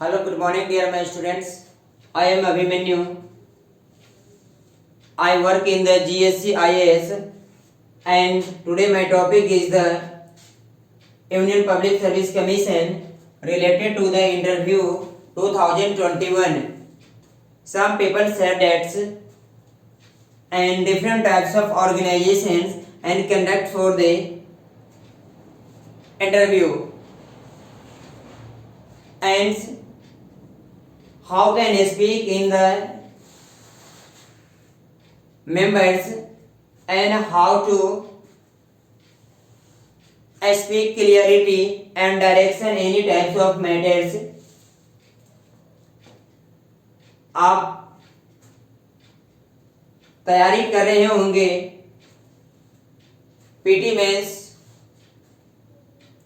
Hello, good morning, dear my students. I am Abhimanyu. I work in the GSC IAS, and today my topic is the Union Public Service Commission related to the interview 2021. Some people said that and different types of organizations and conduct for the interview, and how can I speak in the members and how to speak clarity and direction any types of matters. आप तैयारी कर रहे होंगे PT mains,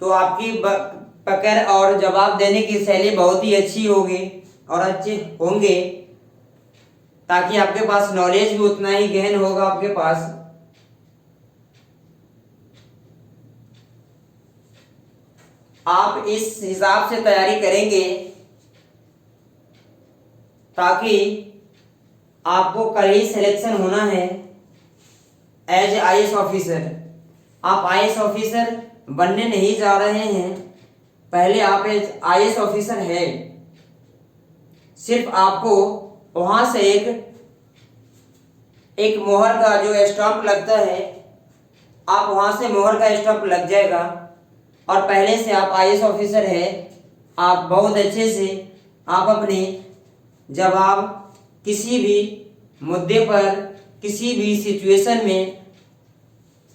तो आपकी पकड़ और जवाब देने की शैली बहुत ही अच्छी होगी और अच्छे होंगे, ताकि आपके पास नॉलेज भी उतना ही गहन होगा आपके पास। आप इस हिसाब से तैयारी करेंगे ताकि आपको कल ही सिलेक्शन होना है एज आईएएस ऑफिसर। आप आईएएस ऑफिसर बनने नहीं जा रहे हैं, पहले आप एज आईएएस ऑफिसर है। सिर्फ आपको वहां से एक मोहर का जो स्टाम्प लगता है, आप वहां से मोहर का स्टाम्प लग जाएगा और पहले से आप आईएएस ऑफिसर है। आप बहुत अच्छे से आप अपने जवाब किसी भी मुद्दे पर, किसी भी सिचुएशन में,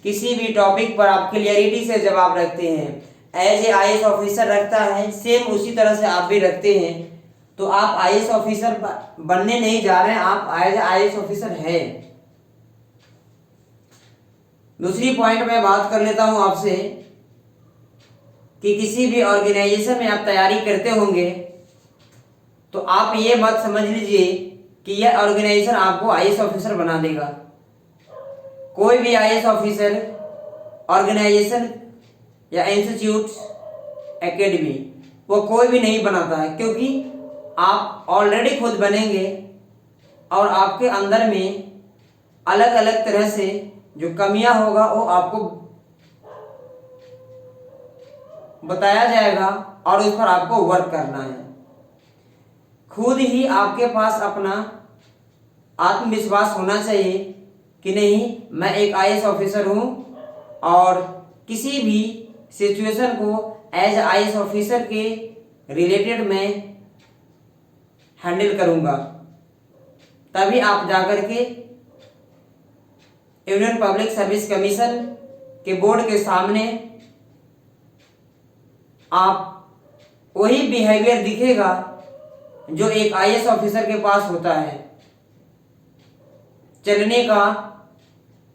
किसी भी टॉपिक पर आप क्लियरिटी से जवाब रखते हैं। एज ए आईएएस ऑफिसर रखता है, सेम उसी तरह से आप भी रखते हैं। तो आप आईएएस ऑफिसर बनने नहीं जा रहे हैं, आप एज ए आईएएस ऑफिसर है। दूसरी पॉइंट मैं बात कर लेता हूं आपसे कि किसी भी ऑर्गेनाइजेशन में आप तैयारी करते होंगे तो आप ये मत समझ लीजिए कि यह ऑर्गेनाइजेशन आपको आईएएस ऑफिसर बना देगा। कोई भी आईएएस ऑफिसर ऑर्गेनाइजेशन या इंस्टीट्यूट, एकेडमी, वो कोई भी नहीं बनाता है, क्योंकि आप ऑलरेडी खुद बनेंगे और आपके अंदर में अलग अलग तरह से जो कमियां होगा वो आपको बताया जाएगा और उस पर आपको वर्क करना है। खुद ही आपके पास अपना आत्मविश्वास होना चाहिए कि नहीं, मैं एक आईएएस ऑफिसर हूं और किसी भी सिचुएशन को एज आईएएस ऑफिसर के रिलेटेड मैं हैंडल करूंगा। तभी आप जाकर के यूनियन पब्लिक सर्विस कमीशन के बोर्ड के सामने आप वही बिहेवियर दिखेगा जो एक आईएएस ऑफिसर के पास होता है। चलने का,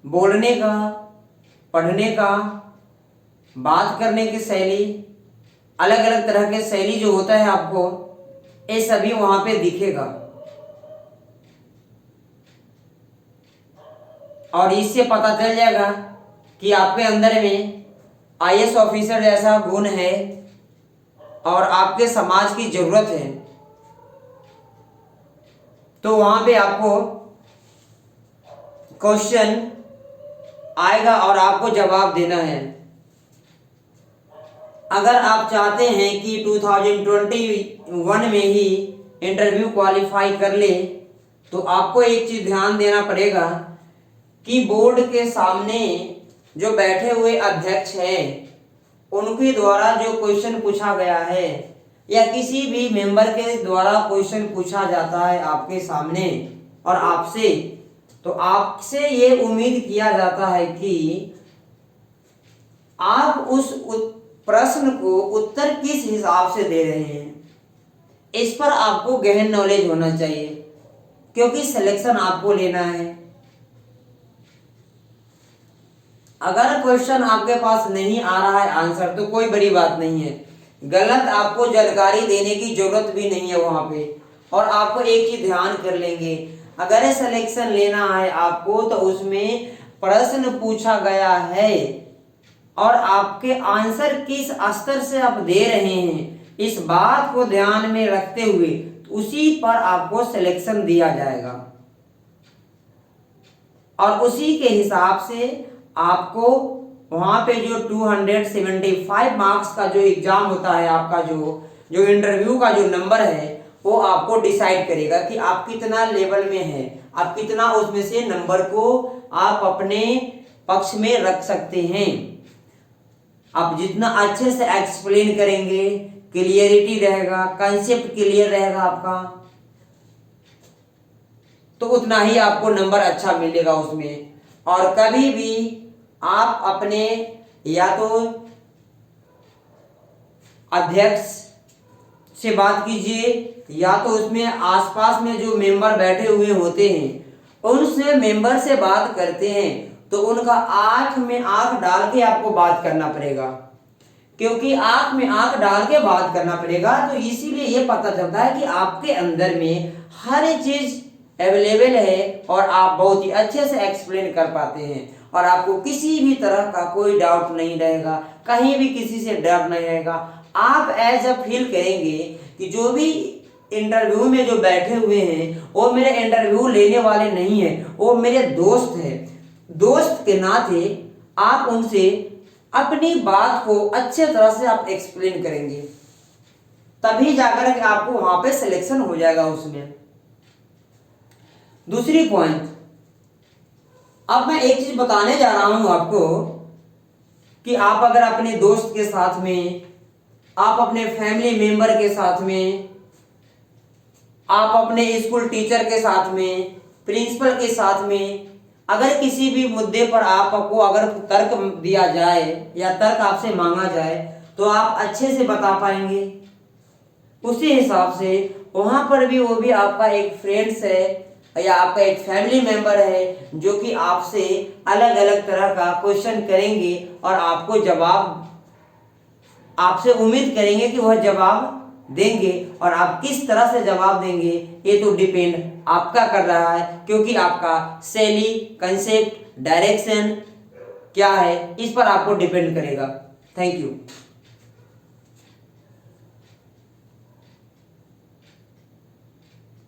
बोलने का, पढ़ने का, बात करने की शैली, अलग अलग तरह के शैली जो होता है आपको, ये सभी वहां पे दिखेगा। और इससे पता चल जाएगा कि आपके अंदर में आईएएस ऑफिसर जैसा गुण है और आपके समाज की जरूरत है। तो वहां पे आपको क्वेश्चन आएगा और आपको जवाब देना है। अगर आप चाहते हैं कि 2021 में ही इंटरव्यू क्वालिफाई कर ले, तो आपको एक चीज ध्यान देना पड़ेगा कि बोर्ड के सामने जो बैठे हुए अध्यक्ष हैं उनके द्वारा जो क्वेश्चन पूछा गया है या किसी भी मेंबर के द्वारा क्वेश्चन पूछा जाता है आपके सामने और आपसे, तो आपसे ये उम्मीद किया जाता है कि आप उस प्रश्न को उत्तर किस हिसाब से दे रहे हैं, इस पर आपको गहन नॉलेज होना चाहिए, क्योंकि सिलेक्शन आपको लेना है। अगर क्वेश्चन आपके पास नहीं आ रहा है आंसर, तो कोई बड़ी बात नहीं है, गलत आपको जानकारी देने की जरूरत भी नहीं है वहां पे। और आपको एक चीज ध्यान कर लेंगे, अगर सिलेक्शन लेना है आपको तो उसमें प्रश्न पूछा गया है और आपके आंसर किस स्तर से आप दे रहे हैं, इस बात को ध्यान में रखते हुए उसी पर आपको सिलेक्शन दिया जाएगा और उसी के हिसाब से आपको वहां पे जो 275 मार्क्स का जो एग्जाम होता है, आपका जो इंटरव्यू का जो नंबर है वो आपको डिसाइड करेगा कि आप कितना लेवल में है, आप कितना उसमें से नंबर को आप अपने पक्ष में रख सकते हैं। आप जितना अच्छे से एक्सप्लेन करेंगे, क्लियरिटी रहेगा, कंसेप्ट क्लियर रहेगा आपका, तो उतना ही आपको नंबर अच्छा मिलेगा उसमें। और कभी भी आप अपने या तो अध्यक्ष से बात कीजिए या तो उसमें आसपास में जो मेंबर बैठे हुए होते हैं उनसे मेंबर से बात करते हैं तो उनका आंख में आंख डाल के आपको बात करना पड़ेगा, क्योंकि आंख में आंख डाल के बात करना पड़ेगा तो इसीलिए ये पता चलता है कि आपके अंदर में हर एक चीज अवेलेबल है और आप बहुत ही अच्छे से एक्सप्लेन कर पाते हैं और आपको किसी भी तरह का कोई डाउट नहीं रहेगा, कहीं भी किसी से डर नहीं रहेगा। आप एज अ फील करेंगे कि जो भी इंटरव्यू में जो बैठे हुए हैं वो मेरे इंटरव्यू लेने वाले नहीं है, वो मेरे दोस्त है। दोस्त के नाते आप उनसे अपनी बात को अच्छे तरह से आप एक्सप्लेन करेंगे, तभी जाकर के आपको वहां पे सिलेक्शन हो जाएगा उसमें। दूसरी पॉइंट, अब मैं एक चीज बताने जा रहा हूं आपको कि आप अगर अपने दोस्त के साथ में, आप अपने फैमिली मेंबर के साथ में, आप अपने स्कूल टीचर के साथ में, प्रिंसिपल के साथ में अगर किसी भी मुद्दे पर आपको अगर तर्क दिया जाए या तर्क आपसे मांगा जाए तो आप अच्छे से बता पाएंगे। उसी हिसाब से वहां पर भी वो भी आपका एक फ्रेंड्स है या आपका एक फैमिली मेंबर है जो कि आपसे अलग अलग तरह का क्वेश्चन करेंगे और आपको जवाब, आपसे उम्मीद करेंगे कि वह जवाब देंगे और आप किस तरह से जवाब देंगे ये तो डिपेंड आपका कर रहा है, क्योंकि आपका शैली, कंसेप्ट, डायरेक्शन क्या है इस पर आपको डिपेंड करेगा। Thank you.